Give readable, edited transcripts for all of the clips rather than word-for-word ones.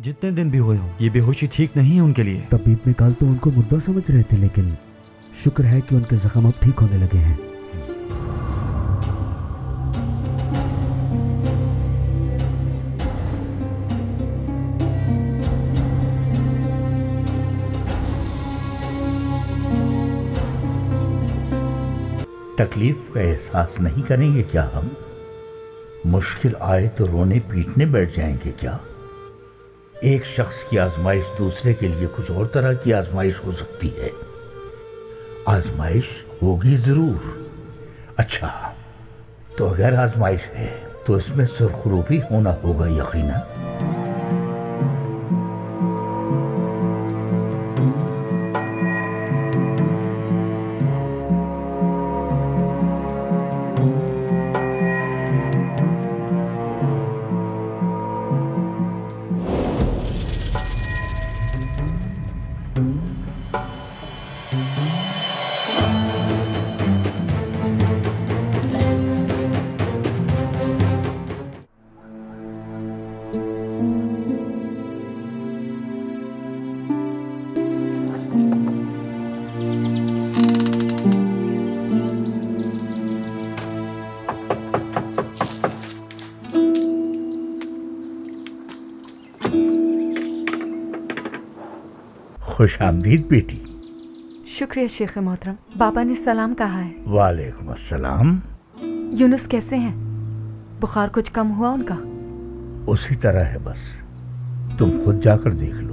जितने दिन भी हुए हों, ये बेहोशी ठीक नहीं है उनके लिए। तबीब में कल तो उनको मुर्दा समझ रहे थे, लेकिन शुक्र है कि उनके जख्म अब ठीक होने लगे हैं। तकलीफ का एहसास नहीं करेंगे क्या हम? मुश्किल आए तो रोने पीटने बैठ जाएंगे क्या? एक शख्स की आजमाइश दूसरे के लिए कुछ और तरह की आजमाइश हो सकती है। आजमाइश होगी जरूर। अच्छा, तो अगर आजमाइश है तो इसमें सुरखरू भी होना होगा यकीनन। खुश आमदीद बेटी। शुक्रिया शेख मोहतरम। बाबा ने सलाम कहा है। वालेकुम अस्सलाम। यूनुस कैसे हैं? बुखार कुछ कम हुआ उनका? उसी तरह है बस, तुम खुद जाकर देख लो।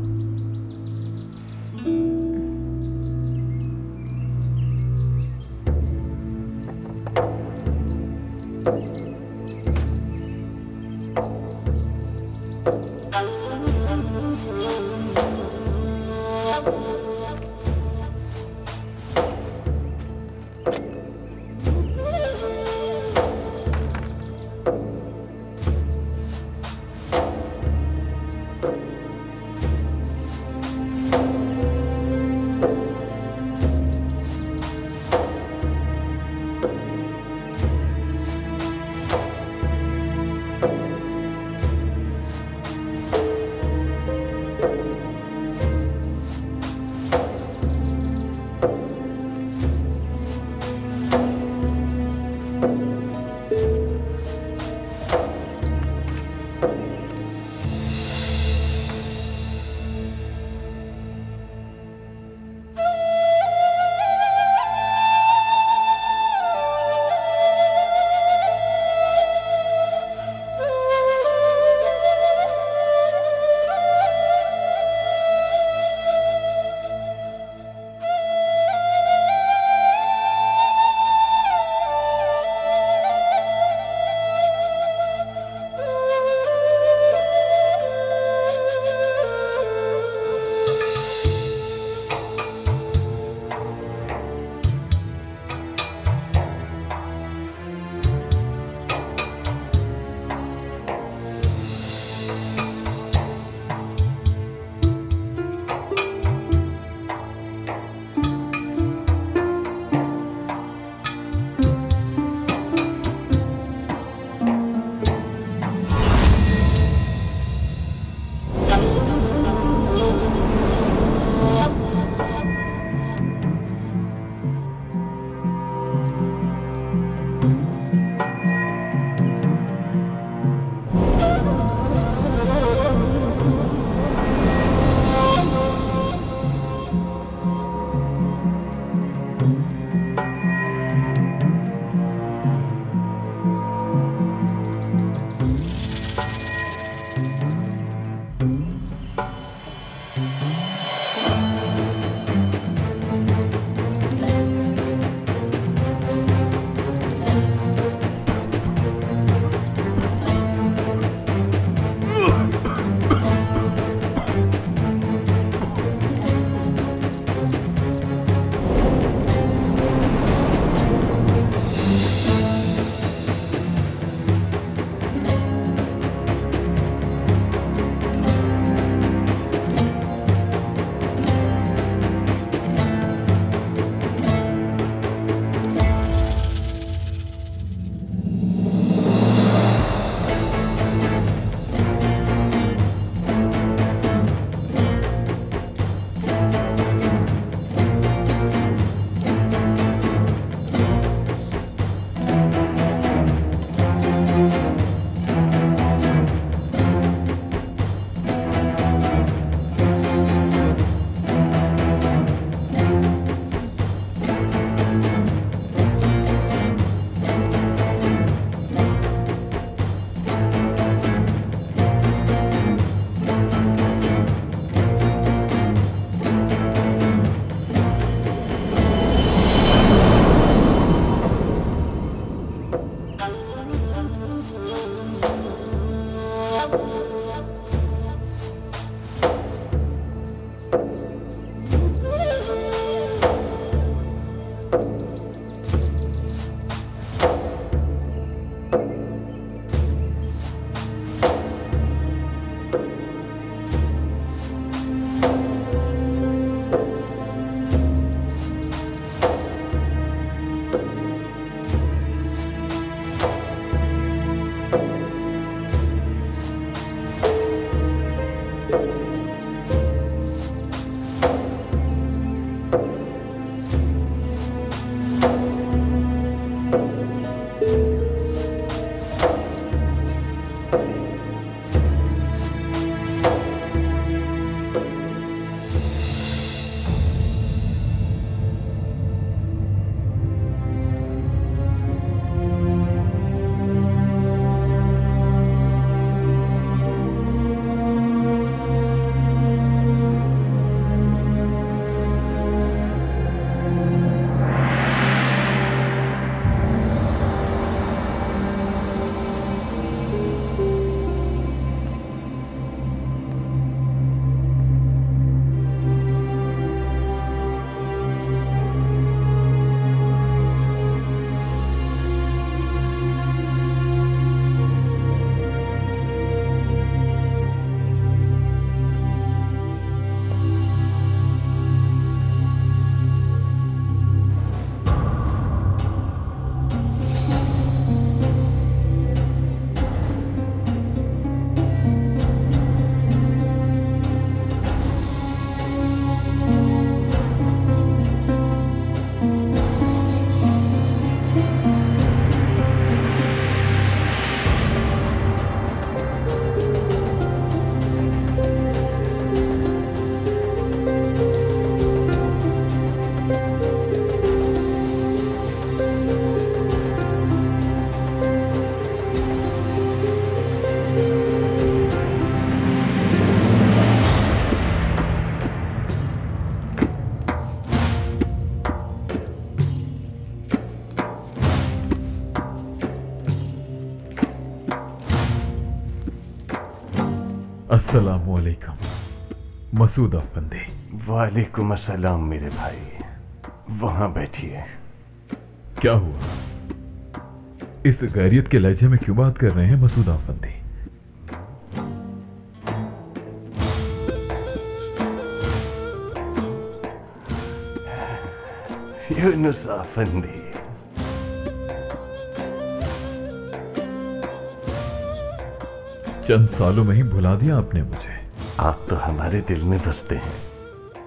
अस्सलामुअलैकुम मसूद अफंदी। वालेकुम अस्सलाम मेरे भाई, वहां बैठिए। क्या हुआ? इस गैरियत के लहजे में क्यों बात कर रहे हैं मसूद अफंदी? यूनुस अफंदी, चंद सालों में ही भुला दिया आपने मुझे। आप तो हमारे दिल में बसते हैं,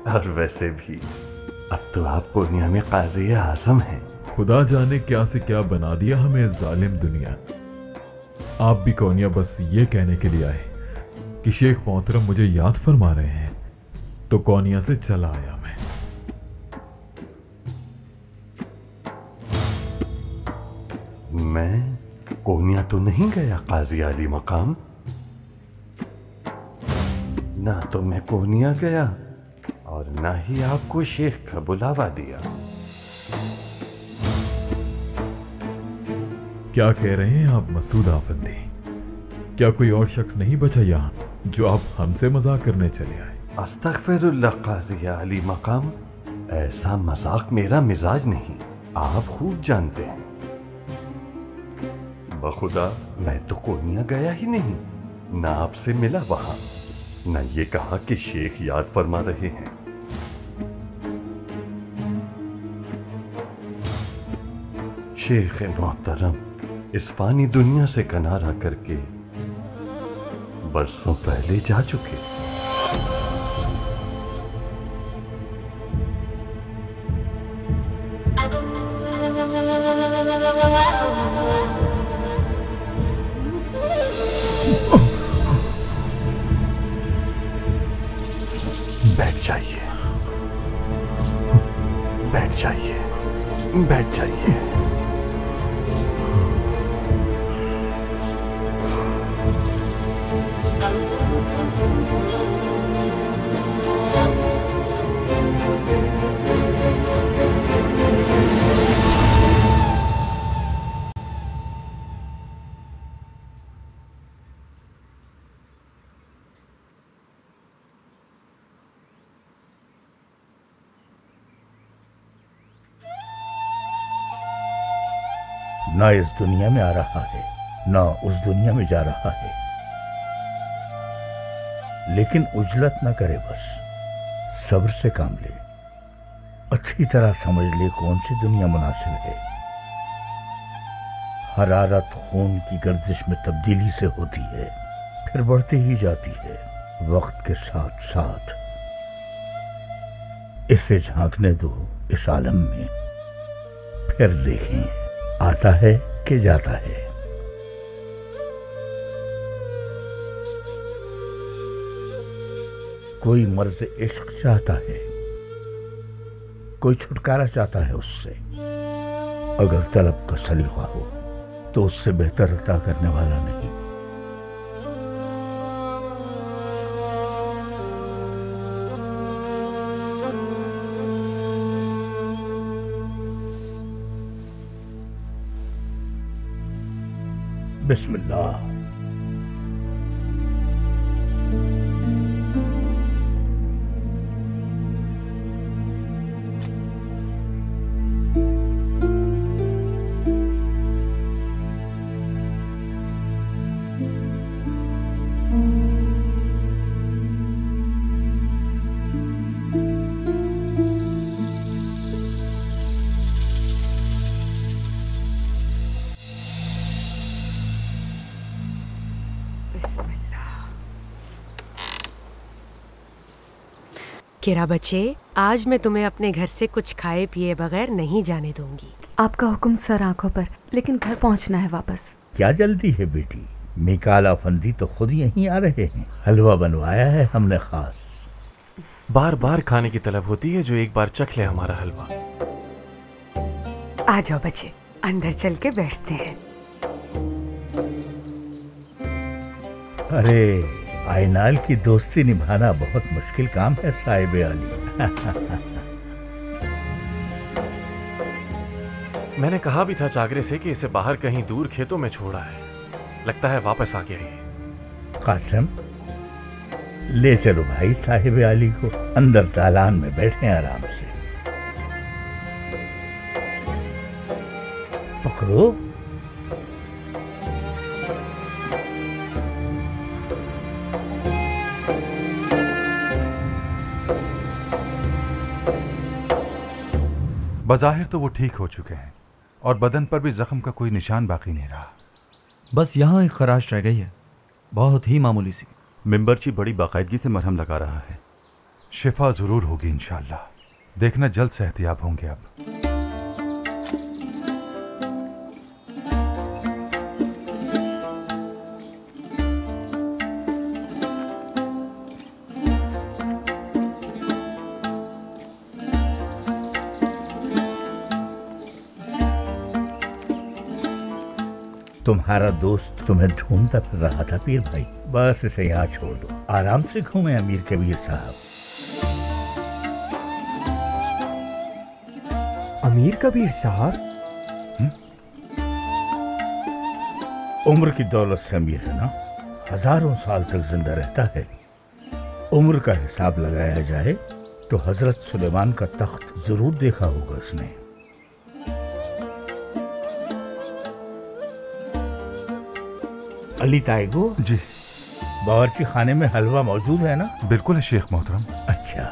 और वैसे भी अब तो आप पूर्णिया में काजी आजम हैं। खुदा जाने क्या से क्या बना दिया हमें जालिम दुनिया। आप भी कौनिया बस ये कहने के लिए आए कि शेख मोहतरम मुझे याद फरमा रहे हैं, तो कौनिया से चला आया मैं। मैं कोनिया तो नहीं गया काजी आली मकाम, ना तो मैं कोनिया गया और ना ही आपको शेख का बुलावा दिया। क्या कह रहे हैं आप मसूद अफंदी? क्या कोई और शख्स नहीं बचा यहाँ जो आप हमसे मजाक करने चले आए? अस्तगफिरुल्लाह काजी आली मकाम, ऐसा मजाक मेरा मिजाज नहीं, आप खूब जानते हैं। बखुदा मैं तो कोनिया गया ही नहीं, ना आपसे मिला वहां, ना ये कहा कि शेख याद फरमा रहे हैं। शेख मोहतरम इस फानी दुनिया से किनारा करके बरसों पहले जा चुके। बैठ जाइए, बैठ जाइए, बैठ जाइए। ना इस दुनिया में आ रहा है, ना उस दुनिया में जा रहा है, लेकिन उजलत ना करे, बस सब्र से काम ले, अच्छी तरह समझ ले कौन सी दुनिया मुनासिब है। हरारत खून की गर्दिश में तब्दीली से होती है, फिर बढ़ती ही जाती है वक्त के साथ साथ। इसे झांकने दो इस आलम में, फिर देखें आता है कि जाता है। कोई मर्ज इश्क चाहता है, कोई छुटकारा चाहता है उससे। अगर तलब का सलीका हो तो उससे बेहतर अता करने वाला नहीं। बिस्मिल्लाह। किरा बच्चे, आज मैं तुम्हें अपने घर से कुछ खाए पिए बगैर नहीं जाने दूंगी। आपका हुक्म सर आंखों पर, लेकिन घर पहुंचना है वापस। क्या जल्दी है बेटी? मिकाल अफंदी तो खुद यहीं आ रहे हैं। हलवा बनवाया है हमने खास। बार बार खाने की तलब होती है, जो एक बार चख ले हमारा हलवा। आ जाओ बच्चे, अंदर चल के बैठते हैं। अरे आयनाल की दोस्ती निभाना बहुत मुश्किल काम है साहिब अली। मैंने कहा भी था जागरे से कि इसे बाहर कहीं दूर खेतों में छोड़ा है, लगता है वापस आ गया है। कासिम, ले चलो भाई साहिब अली को, अंदर दालान में बैठे आराम से। पकड़ो। बज़ाहिर तो वो ठीक हो चुके हैं और बदन पर भी जख्म का कोई निशान बाकी नहीं रहा। बस यहाँ एक खराश रह गई है, बहुत ही मामूली सी। मिंबरची बड़ी बाकायदगी से मरहम लगा रहा है। शिफा जरूर होगी इंशाअल्लाह, देखना जल्द सेहतियाब होंगे। अब तुम्हारा दोस्त तुम्हें ढूंढता फिर रहा था पीर भाई, बस इसे यहाँ छोड़ दो, आराम से घूमे अमीर कबीर साहब। अमीर कबीर साहब? उम्र की दौलत से अमीर है ना, हजारों साल तक जिंदा रहता है। उम्र का हिसाब लगाया जाए तो हजरत सुलेमान का तख्त जरूर देखा होगा उसने। अली ताइगो जी, बावर्ची खाने में हलवा मौजूद है ना? बिल्कुल है शेख मोहतरम। अच्छा,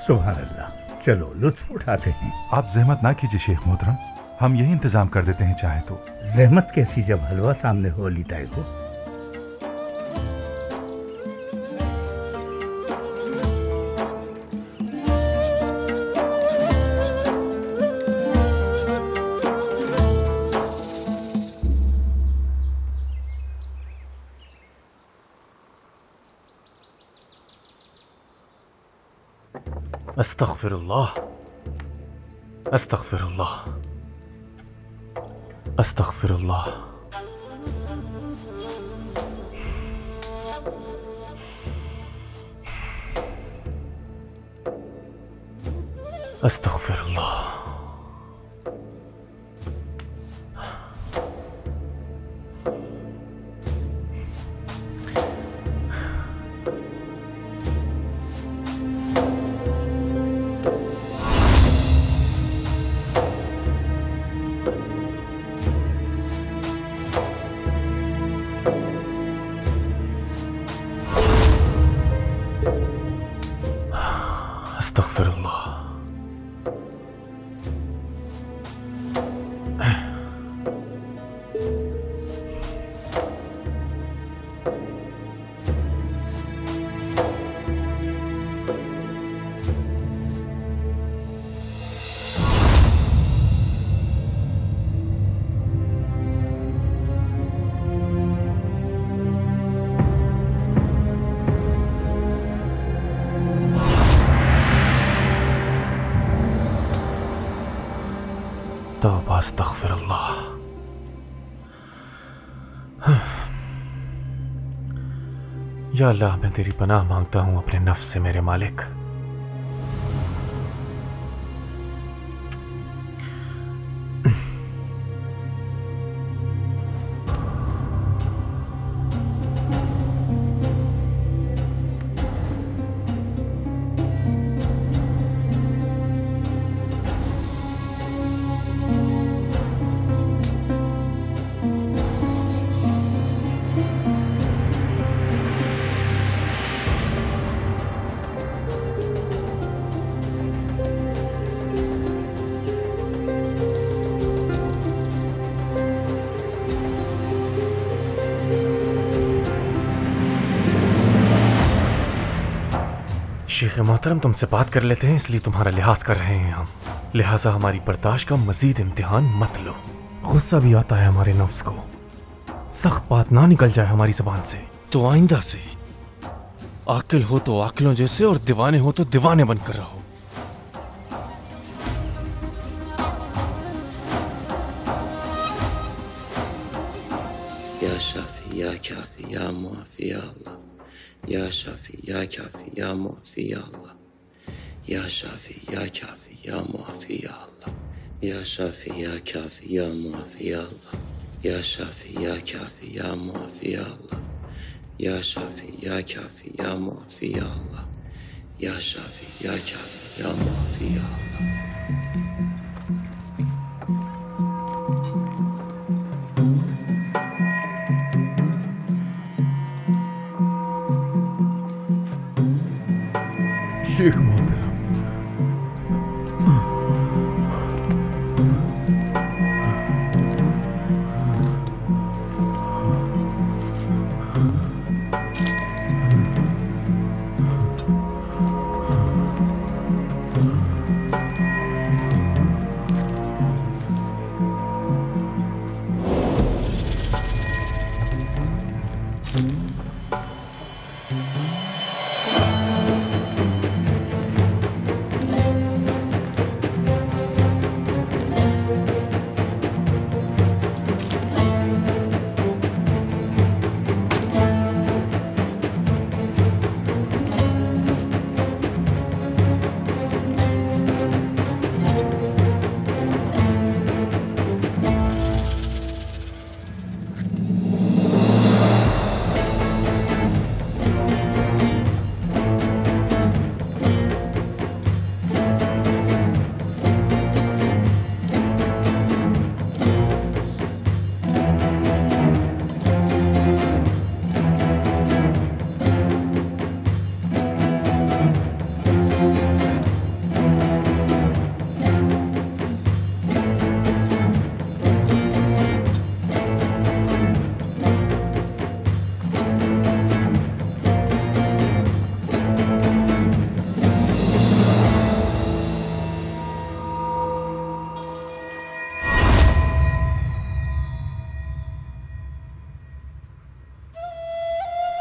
सुभान अल्लाह। चलो लुत्फ उठाते हैं। आप जहमत ना कीजिए शेख मोहतरम, हम यही इंतजाम कर देते हैं चाहे तो। जहमत कैसी जब हलवा सामने हो अली ताइगो। अस्तग़फिरुल्लाह, अस्तग़फिरुल्लाह, अस्तग़फिरुल्लाह। अस्तग़फिरुल्लाह। तौबा अस्तग़फिरुल्लाह। या अल्लाह, मैं तेरी पनाह मांगता हूं अपने नफ्स से मेरे मालिक। शेख मोहतरम, तुमसे बात कर लेते हैं, इसलिए तुम्हारा लिहाज कर रहे हैं हम। लिहाजा हमारी बर्दाश्त का मजीद इम्तिहान मत लो। गुस्सा भी आता है हमारे नफ्स को, सख्त बात ना निकल जाए हमारी जबान से। तो आइंदा से आकिल हो तो आकिलों जैसे और दीवाने हो तो दीवाने बनकर रहो। या शाफी या काफी या मुआफी या अल्लाह, या शाफी या काफी या मुआफी या अल्लाह, या शाफी या काफी या मुआफी या अल्लाह, या शाफी या काफी या मुआफी या अल्लाह, या शाफी या काफी या मुआफी या अल्लाह, या शाफी या काफी या मुआफी या अल्लाह या शाफी या काफी या मुआफी या अल्लाह। शेख मोहतरम,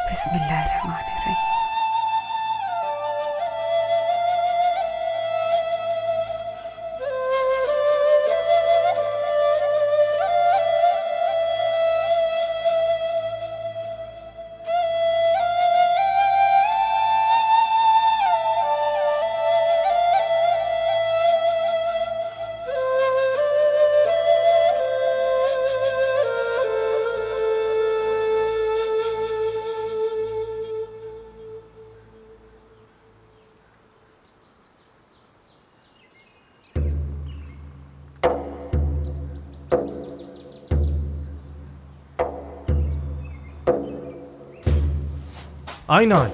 बिस्मिल्लाहिर्रहमानिर्रहीम। आइनान,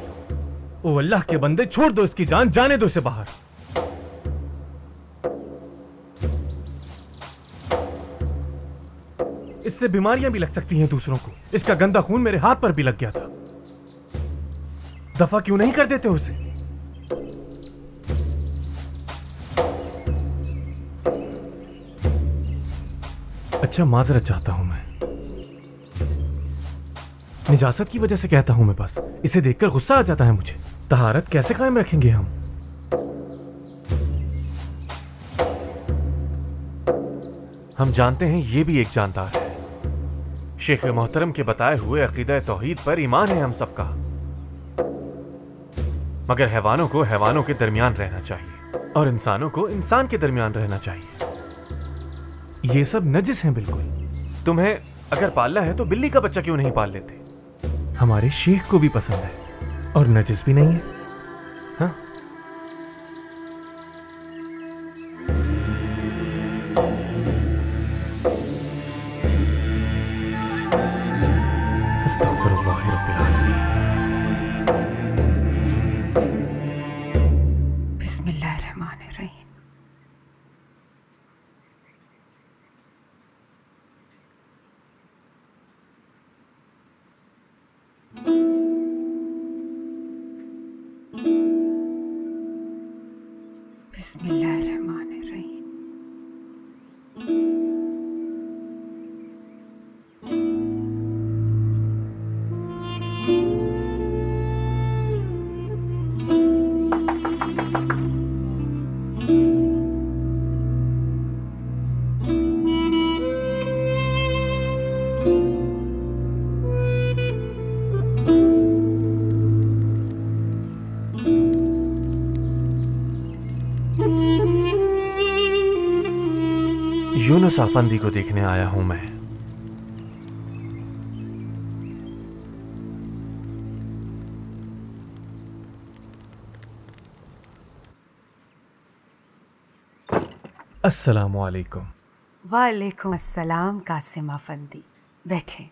ओ अल्लाह के बंदे, छोड़ दो इसकी जान, जाने दो इसे बाहर। इससे बीमारियां भी लग सकती हैं दूसरों को। इसका गंदा खून मेरे हाथ पर भी लग गया था। दफा क्यों नहीं कर देते उसे? अच्छा, माजरत चाहता हूं मैं। निजासत की वजह से कहता हूं मैं बस। इसे देखकर गुस्सा आ जाता है मुझे। तहारत कैसे कायम रखेंगे हम? हम जानते हैं ये भी एक जानदार है। शेख मोहतरम के बताए हुए अकीदा तौहीद पर ईमान है हम सबका, मगर हैवानों को हैवानों के दरमियान रहना चाहिए और इंसानों को इंसान के दरमियान रहना चाहिए। ये सब नजिस हैं बिल्कुल। तुम्हें अगर पालना है तो बिल्ली का बच्चा क्यों नहीं पाल लेते? हमारे शेख को भी पसंद है और नजिस भी नहीं है। हाँ? अस्तग़फिरुल्लाह रब्बिल आलमीन। बिस्मिल्लाहिर्रहमानिर्रहीम। बिस्मिल्लाहिर्रहमानिर्रहीम। यूनुस आफंदी को देखने आया हूं मैं। अस्सलामु अलैकुम। वालेकुम अस्सलाम कासिम अफंदी, बैठे।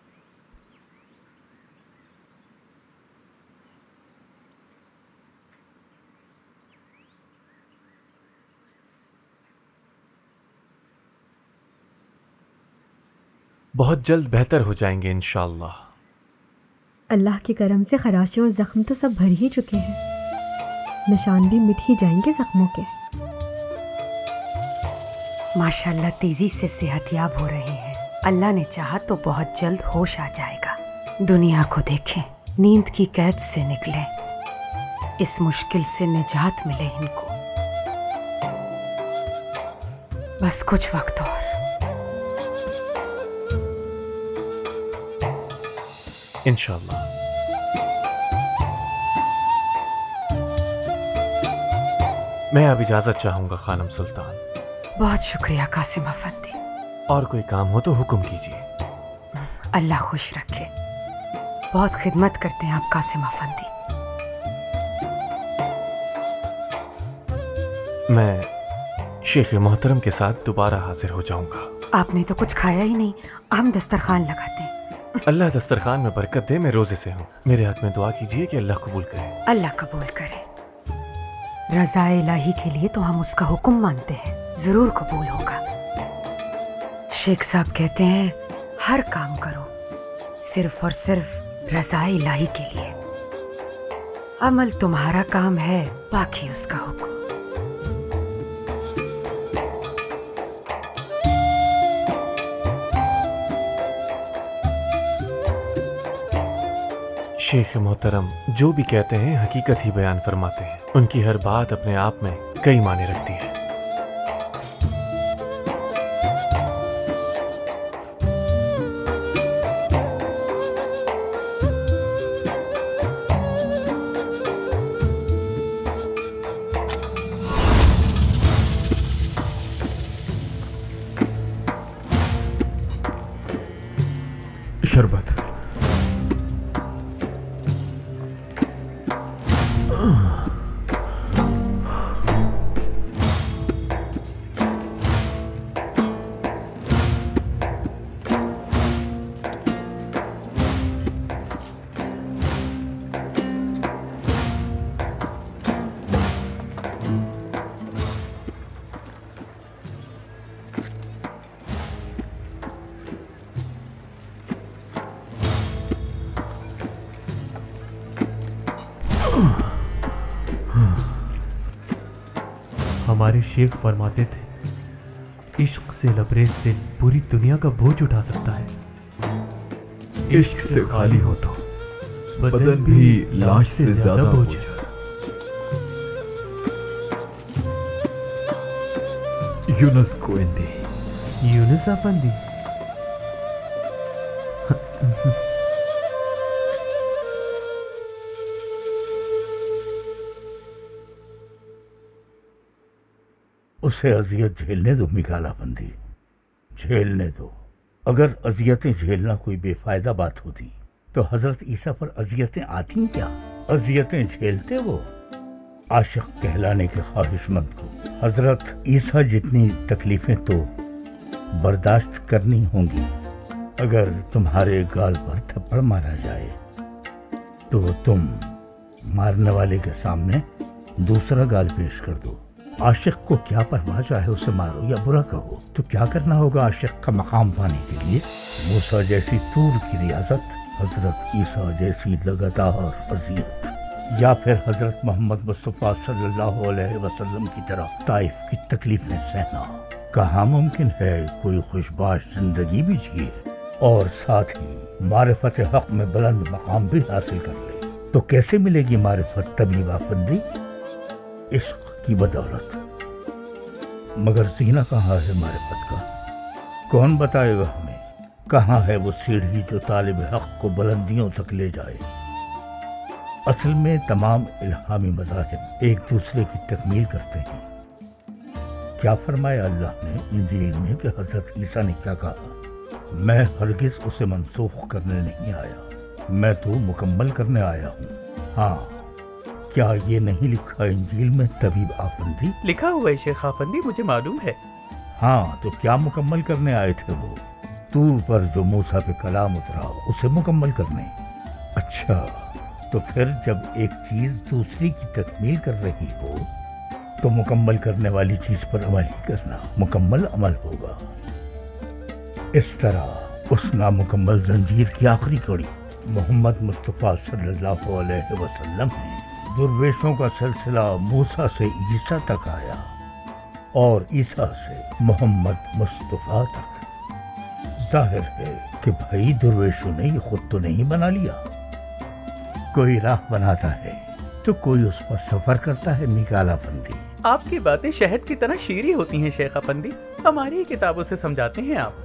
बहुत जल्द बेहतर हो जाएंगे इंशाअल्लाह। अल्लाह के करम से खराशें और जख्म तो सब भर ही चुके हैं, निशान भी मिट ही जाएंगे जख्मों के। माशाल्लाह तेजी से सेहतयाब हो रहे हैं। अल्लाह ने चाहा तो बहुत जल्द होश आ जाएगा। दुनिया को देखें, नींद की कैद से निकले, इस मुश्किल से निजात मिले इनको। बस कुछ वक्त और। इंशाअल्लाह। मैं अब इजाजत चाहूंगा खानम सुल्तान। बहुत शुक्रिया कासिम अफंदी। और कोई काम हो तो हुक्म कीजिए। अल्लाह खुश रखे। बहुत खिदमत करते हैं आप कासिम अफंदी। मैं शेख मोहतरम के साथ दोबारा हाजिर हो जाऊंगा। आपने तो कुछ खाया ही नहीं, हम दस्तरखान लगाते हैं। अल्लाह दस्तरखान में बरकत दे। मैं रोजे से हूँ। मेरे हक में दुआ कीजिए कि अल्लाह कबूल करे। अल्लाह कबूल करे। रज़ा इलाही के लिए तो हम उसका हुक्म मानते हैं, जरूर कबूल होगा। शेख साहब कहते हैं हर काम करो सिर्फ और सिर्फ रज़ा इलाही के लिए। अमल तुम्हारा काम है, बाकी उसका हुक्म। शेख मोहतरम जो भी कहते हैं हकीकत ही बयान फरमाते हैं। उनकी हर बात अपने आप में कई माने रखती है। शरबत। हमारे शेख फरमाते थे, इश्क से लबरेज दिल पूरी दुनिया का बोझ उठा सकता है। इश्क से खाली हो तो बदन भी लाश से ज्यादा बोझ है। यूनुस गोविंदी। यूनुस अफंदी। उसे अजियत झेलने दो मिकाला बंदी, झेलने दो। अगर अजियतें झेलना कोई बेफायदा बात होती तो हजरत ईसा पर अजियतें आती क्या? अजियतें झेलते वो आशिक कहलाने के ख्वाहिशमंद को। हजरत ईसा जितनी तकलीफें तो बर्दाश्त करनी होंगी। अगर तुम्हारे गाल पर थप्पड़ मारा जाए तो तुम मारने वाले के सामने दूसरा गाल पेश कर दो। आशिक को क्या परवाह, चाहे उसे मारो या बुरा कहो। तो क्या करना होगा आशिक का मकाम पाने के लिए? मूसा जैसी तूर की रियासत, हजरत ईसा जैसी लगातार अजियत, या फिर हजरत मोहम्मद मुस्तफ़ा सल्लल्लाहु अलैहि वसल्लम की तरह ताइफ की तकलीफें सहना। कहाँ मुमकिन है कोई खुशबाश जिंदगी भी जिए और साथ ही मारिफत हक में बुलंद मकाम भी हासिल कर ले? तो कैसे मिलेगी मारिफत तबीब अफंदी? इश्क की बदौलत। मगर जीना कहाँ है मारिफत का? कौन बताएगा हमें? कहाँ है वो सीढ़ी जो तालिब हक को बुलंदियों तक ले जाए? असल में तमाम इल्हामी मज़ाहिब एक दूसरे की तकमील करते हैं। क्या फरमाया अल्लाह ने इंजील में कि हजरत ईसा ने क्या कहा? मैं हरगिज उसे मनसूख करने नहीं आया, मैं तो मुकम्मल करने आया हूँ। हाँ, क्या ये नहीं लिखा इंजील में तबीब आफंदी? लिखा हुआ है शेख आफंदी, मुझे मालूम है। हाँ, तो क्या मुकम्मल करने आए थे वो? तूर पर जो मूसा पे कलाम उतरा उसे मुकम्मल करने। अच्छा, तो फिर जब एक चीज दूसरी की तकमील कर रही हो तो मुकम्मल करने वाली चीज पर अमल ही करना मुकम्मल अमल होगा। इस तरह उस नामुकम्मल जंजीर की आखिरी कड़ी मोहम्मद मुस्तफ़ा सल्लल्लाहु अलैहि वसल्लम है। दुर्वेशों का सिलसिला मूसा से ईसा तक आया और ईसा से मोहम्मद मुस्तफ़ा तक। जाहिर है कि भाई दुर्वेशों ने ये खुद तो नहीं बना लिया। कोई राह बनाता है तो कोई उस पर सफर करता है। निकाला फंदी, आपकी बातें शहद की तरह शीरी होती हैं शेख अफंदी। हमारी किताबों से समझाते हैं आप।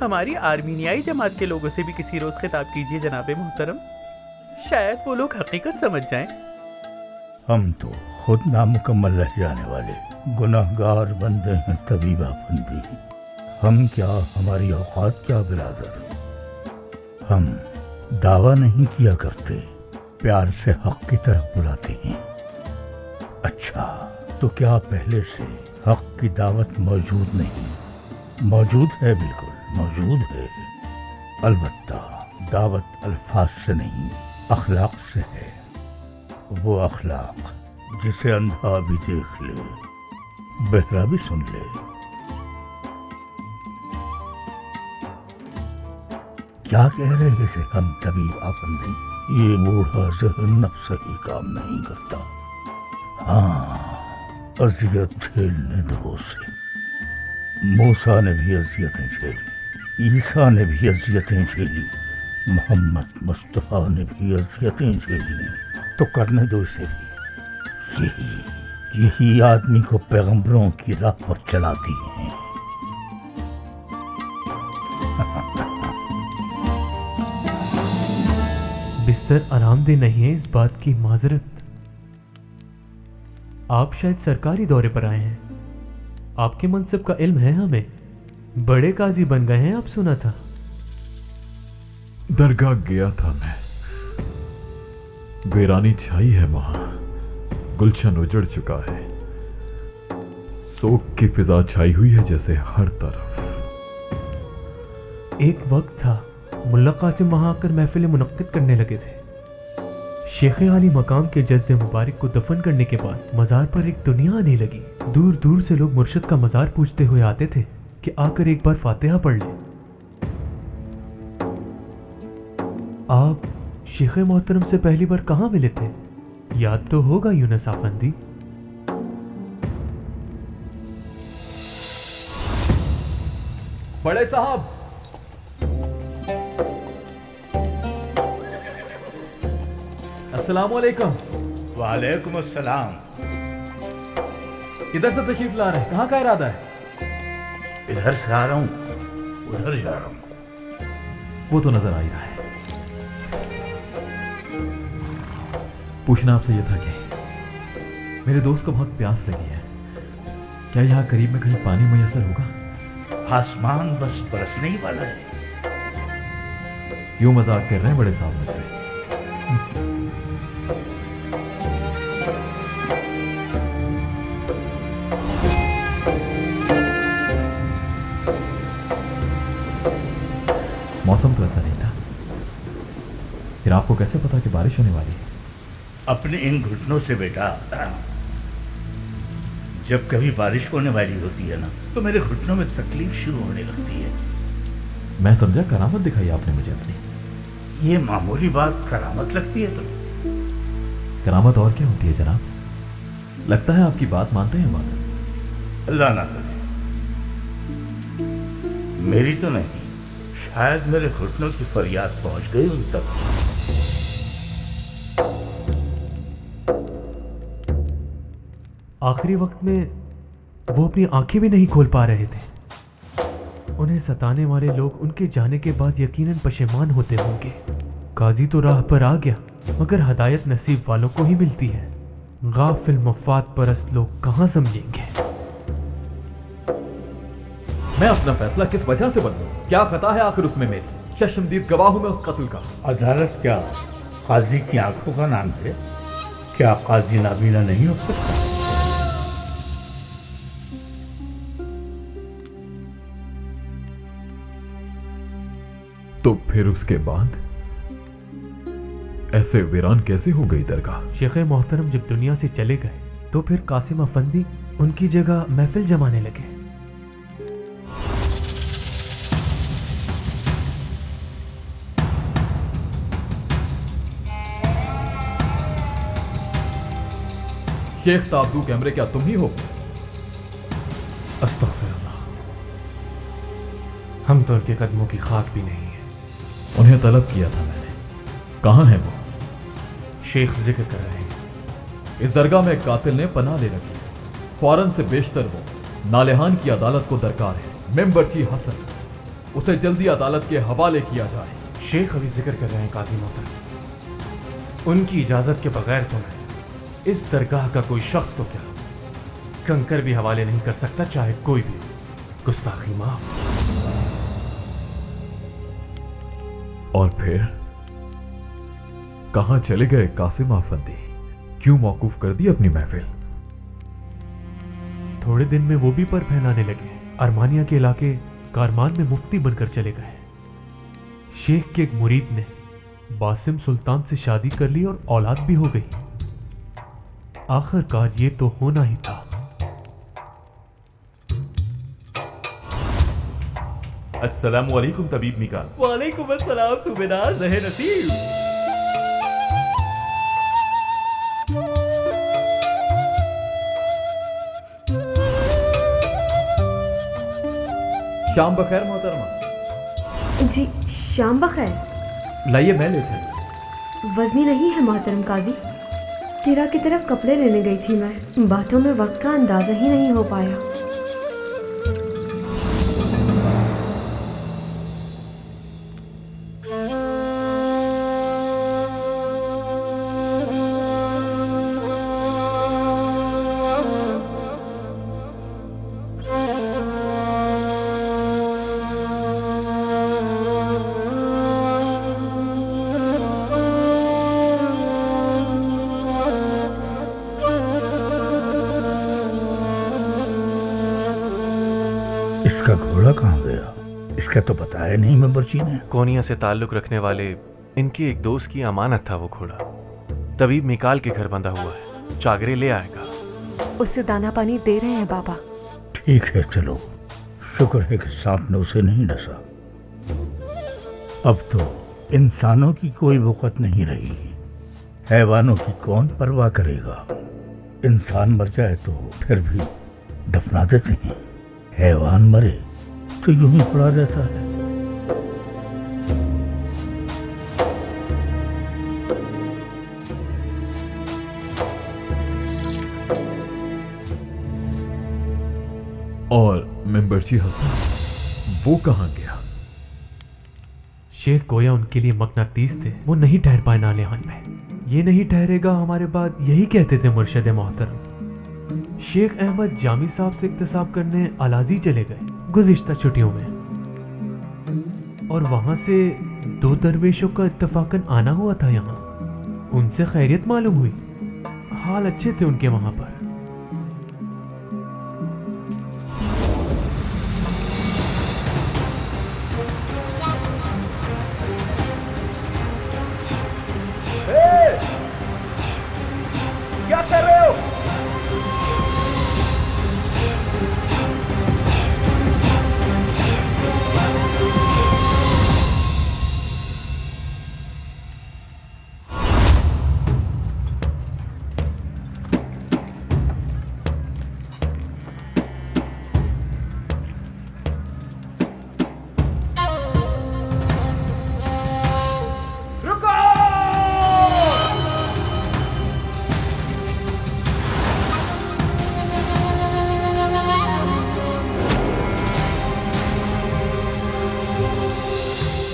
हमारी आर्मीनियाई जमात के लोगों से भी किसी रोज खिताब कीजिए जनाबे मोहतरम, शायद वो लोग हकीकत समझ जाएं। हम तो खुद नामुकम्मल रह जाने वाले गुनाहगार बंदे हैं तबीबा फंदी। हम क्या, हमारी औकात क्या बिरादर। हम दावा नहीं किया करते, प्यार से हक की तरफ बुलाते हैं। अच्छा, तो क्या पहले से हक की दावत मौजूद नहीं? मौजूद है, बिल्कुल मौजूद है। अलबत्ता दावत अल्फाज से नहीं अखलाक से है। वो अखलाक जिसे अंधा भी देख ले, बहरा भी सुन ले। क्या कह रहे थे हम तबीब आफंदी? ये बूढ़ा ज़हन नफ्स ही काम नहीं करता। हाँ, अजियत झेलने दो उसे। मूसा ने भी अजियतें झेली, ईसा ने भी अजियतें झेली, मोहम्मद मुस्तफ़ा ने भी अजियतें झेली, तो करने दो इसे भी। यही आदमी को पैगंबरों की राह पर चलाती हैं। बिस्तर आरामदेह नहीं है, इस बात की माजरत। आप शायद सरकारी दौरे पर आए हैं। आपके मनसब का इल्म है हमें। बड़े काजी बन गए हैं आप, सुना था। दरगाह गया था मैं, वीरानी छाई है वहां, गुलशन उजड़ चुका है, सोख की फिजा छाई हुई है जैसे हर तरफ। एक वक्त था मुल्ला कासिम वहां आकर महफिल मुनक्किद करने लगे थे। शेख आली मकाम के जद्द मुबारक को दफन करने के बाद मज़ार पर एक दुनिया आने लगी। दूर दूर से लोग मुर्शिद का मज़ार पूछते हुए आते थे कि आकर एक बार फातिहा पढ़ ले। आप शेख मोहतरम से पहली बार कहाँ मिले थे? याद तो होगा यूनुस आफंदी। बड़े साहब, अस्सलामुअलैकुम। वालेकुम अस्सलाम। किधर से तशरीफ ला रहे हैं? कहाँ का इरादा है? इधर से आ रहा हूँ, उधर जा रहा हूँ। वो तो नजर आ ही रहा है। पूछना आपसे यह था कि मेरे दोस्त को बहुत प्यास लगी है, क्या यहाँ करीब में कहीं पानी मैसर होगा? आसमान बस बरसने ही वाला है। क्यों मजाक कर रहे हैं बड़े साहब मुझसे? मौसम तो ऐसा नहीं था, फिर आपको कैसे पता कि बारिश होने वाली है? अपने इन घुटनों से बेटा, जब कभी बारिश होने वाली होती है ना, तो मेरे घुटनों में तकलीफ शुरू होने लगती है। मैं समझा करामत दिखाई आपने मुझे अपनी। ये मामूली बात करामत लगती है तुम्हें? करामत और क्या होती है जनाब? लगता है आपकी बात मानते हैं बात। अल्लाह ना करे, मेरी तो नहीं, शायद मेरे घुटनों की फरियाद पहुंच गई उन तक। आखिरी वक्त में वो अपनी आंखें भी नहीं खोल पा रहे थे। उन्हें सताने वाले लोग उनके जाने के बाद यकीनन पशेमान होते होंगे। काजी तो राह पर आ गया, मगर हदायत नसीब वालों को ही मिलती है। गाफिल मफाद परस्त लोग कहाँ समझेंगे। मैं अपना फैसला किस वजह से बदलूं? क्या खता है आखिर उसमें मेरी? चश्मदीद गवाह हूं मैं उस कत्ल का। अदालत क्या काजी की आंखों का नाम है? क्या काजी नाबीना नहीं हो सकता? तो फिर उसके बाद ऐसे वीरान कैसे हो गई दरगाह? शेख मोहतरम जब दुनिया से चले गए तो फिर कासिम अफंदी उनकी जगह महफिल जमाने लगे। शेख ताब्दू कैमरे, क्या तुम ही हो? अस्तगफिरुल्लाह, हम तो उनके कदमों की खाक भी नहीं है। उन्हें तलब किया था मैंने, कहाँ है वो? शेख जिक्र कर रहे हैं। इस दरगाह में कातिल ने पनाह ले रखी है। फौरन से बेशतर वो नालेहान की अदालत को दरकार है। मेंबरची हसन, उसे जल्दी अदालत के हवाले किया जाए। शेख अभी जिक्र कर रहे हैं काजी मोहतरम, उनकी इजाजत के बगैर तो मैं इस दरगाह का कोई शख्स तो क्या कंकर भी हवाले नहीं कर सकता, चाहे कोई भी। गुस्ताखी माफ। और फिर कहां चले गए कासिम अफंदी? क्यों मौकूफ कर दी अपनी महफिल? थोड़े दिन में वो भी पर फैलाने लगे। अरमानिया के इलाके कारमान में मुफ्ती बनकर चले गए। शेख के एक मुरीद ने बासिम सुल्तान से शादी कर ली और औलाद भी हो गई। आखिरकार ये तो होना ही था। अस्सलाम वालेकुम तबीब मिकाल। वालेकुम अस्सलाम सूबेदार ज़हे नसीब। शाम बखैर मोहतरमा। जी शाम बखैर। लाइए मैं ले चलूं। वजनी नहीं है मोहतरम काजी, किरा की तरफ कपड़े लेने गई थी मैं। बातों में वक्त का अंदाजा ही नहीं हो पाया। इसका घोड़ा कहाँ गया? इसका तो बताया नहीं मेंबरची ने। कोनिया से ताल्लुक रखने वाले इनके एक दोस्त की अमानत था वो घोड़ा। तबीब मिकाल के घर बंधा हुआ है, चागरे ले आएगा। उसे दाना पानी दे रहे हैं बाबा। ठीक है चलो, शुक्र है कि सांप ने उसे नहीं डसा। अब तो इंसानों की कोई वक़्त नहीं रही, हैवानों की कौन परवाह करेगा। इंसान मर जाए तो फिर भी दफना देते हैं, हैवान मरे तो यूं ही पड़ा रहता है। और मेंबरची हसन वो कहां गया? शेख गोया उनके लिए मकनातीस थे, वो नहीं ठहर पाए नालेहान में। ये नहीं ठहरेगा हमारे बाद, यही कहते थे मुर्शद मोहतरम। शेख अहमद जामी साहब से इक्तसाब करने अलाजी चले गए गुज़िश्ता छुट्टियों में, और वहां से 2 दरवेशों का इत्तफाकन आना हुआ था यहाँ। उनसे खैरियत मालूम हुई, हाल अच्छे थे उनके वहां पर। क्या कर रहे हो?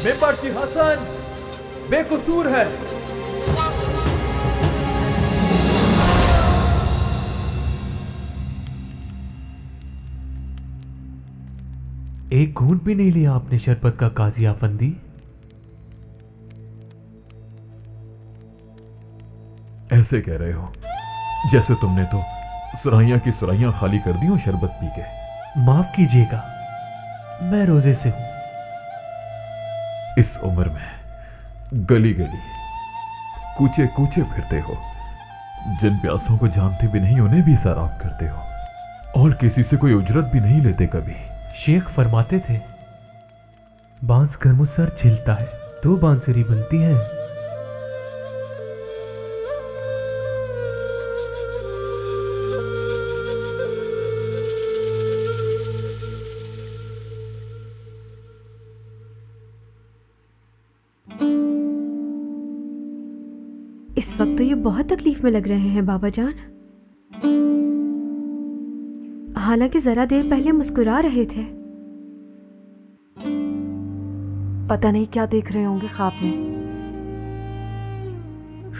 मेंबरची हसन बेकसूर है। एक घूंट भी नहीं लिया आपने शरबत का काजी आफंदी? ऐसे कह रहे हो जैसे तुमने तो सुराइयां की सुराइयां खाली कर दी हो शरबत पी के। माफ कीजिएगा, मैं रोजे से हूं। इस उम्र में गली गली कूचे कूचे फिरते हो, जिन प्यासों को जानते भी नहीं उन्हें भी सराब करते हो और किसी से कोई उजरत भी नहीं लेते कभी। शेख फरमाते थे, बांस घर मुसर छिलता है तो बांसुरी बनती है। इस वक्त तो ये बहुत तकलीफ में लग रहे हैं बाबा जान। हालांकि जरा देर पहले मुस्कुरा रहे थे। पता नहीं क्या देख रहे होंगे ख्वाब में।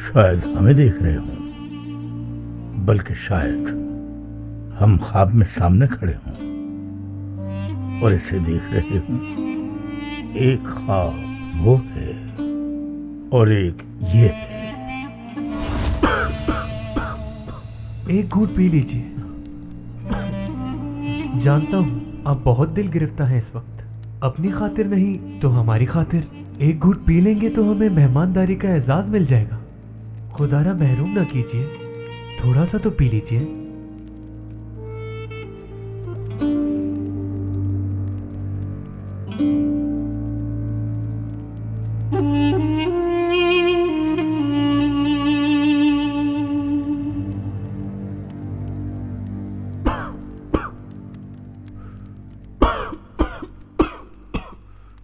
शायद हमें देख रहे हों, बल्कि शायद हम ख्वाब में सामने खड़े हों और इसे देख रहे हों। एक ख्वाब वो है और एक ये है। एक घूंट पी लीजिए। जानता हूं आप बहुत दिल गिरफ्तार हैं इस वक्त, अपनी खातिर नहीं तो हमारी खातिर। एक घूंट पी लेंगे तो हमें मेहमानदारी का एजाज मिल जाएगा। खुदारा महरूम ना कीजिए, थोड़ा सा तो पी लीजिए।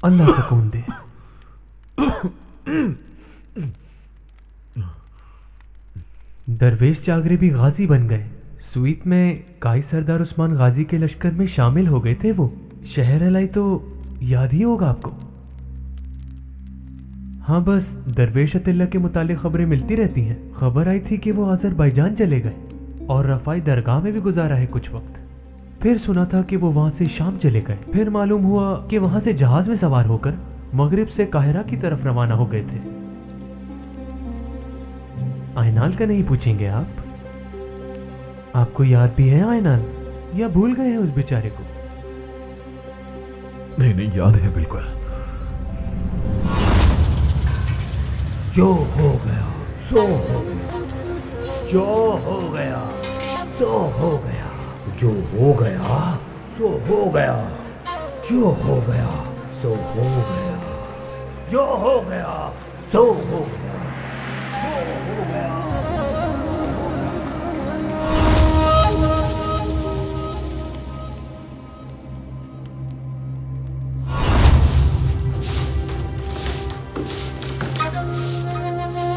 अल्लाह सुकून दे। दरवेश जागरे भी गाजी बन गए। सुईत में काई सरदार उस्मान गाजी के लश्कर में शामिल हो गए थे। वो शहर अलाई तो याद ही होगा आपको। हाँ, बस दरवेश अतिल्ला के मुतालिक खबरें मिलती रहती हैं। खबर आई थी कि वो अजरबैजान चले गए और रफाई दरगाह में भी गुजारा है कुछ वक्त। फिर सुना था कि वो वहां से शाम चले गए। फिर मालूम हुआ कि वहां से जहाज में सवार होकर मगरिब से काहिरा की तरफ रवाना हो गए थे। आयनाल का नहीं पूछेंगे आप? आपको याद भी है आयनाल, या भूल गए हैं उस बेचारे को? नहीं नहीं, याद है बिल्कुल। जो हो गया सो हो गया, जो हो गया सो हो गया, जो हो गया सो हो गया, जो हो गया सो हो गया, जो हो गया सो हो गया, जो हो गया।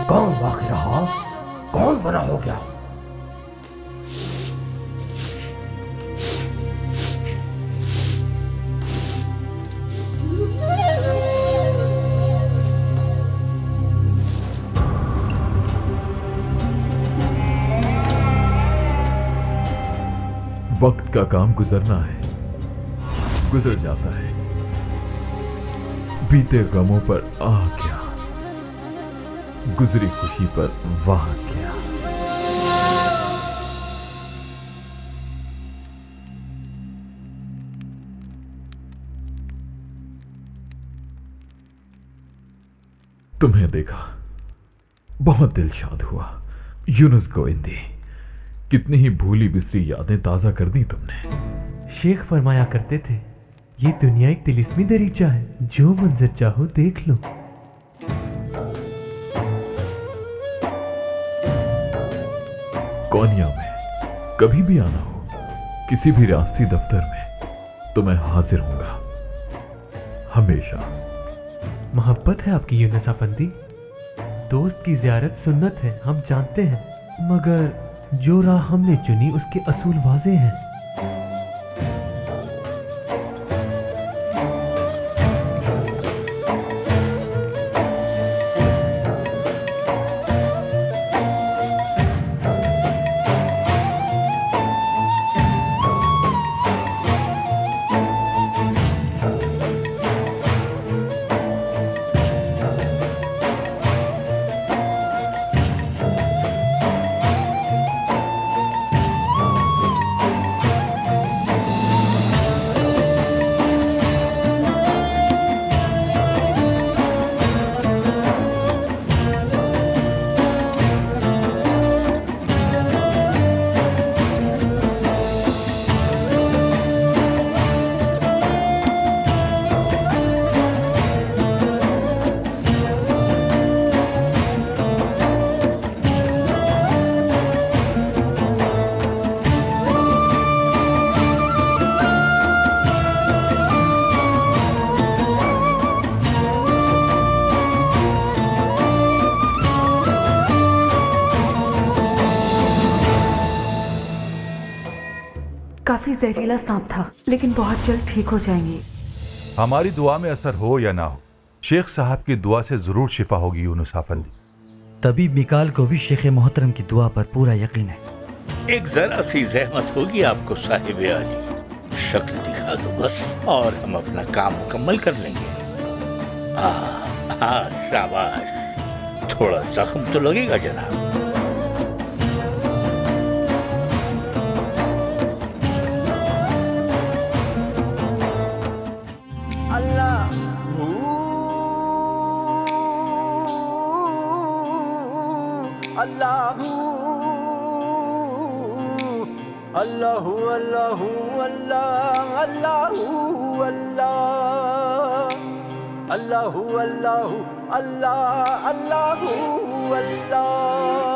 कौन बाकी रहा? कौन फना हो गया? वक्त का काम गुजरना है, गुजर जाता है। बीते गमों पर आ क्या, गुजरी खुशी पर वाह क्या। तुम्हें देखा बहुत दिल शाद हुआ। यूनुस गोविंदी, कितनी ही भूली बिसरी यादें ताजा कर दी तुमने। शेख फरमाया करते थे, ये दुनिया एक तिलिस्मी दरीचा है, जो मंजर चाहो देख लो। कोनिया में कभी भी आना हो, किसी भी रियासती दफ्तर में, तो मैं हाजिर हूंगा हमेशा। मोहब्बत है आपकी यूनुस अफंदी। दोस्त की जियारत सुन्नत है, हम जानते हैं, मगर जो राह हमने चुनी उसके असूल वाज़े हैं। काफी जहरीला सांप था, लेकिन बहुत जल्द ठीक हो जाएंगे। हमारी दुआ में असर हो या ना हो, शेख साहब की दुआ से जरूर शिफा होगी यूनुस अफंदी। तबीब मिकाल को भी शेख मोहतरम की दुआ पर पूरा यकीन है। एक जरा सी जहमत होगी आपको साहिब अली, शक्ल दिखा दो बस और हम अपना काम मुकम्मल कर लेंगे। शाबाश, थोड़ा जख्म तो लगेगा जनाब। अल्लाहू अल्लाहू अल्लाह अल्लाहू अल्लाह अल्लाहू अल्लाहू अल्लाह अल्लाहू अल्लाह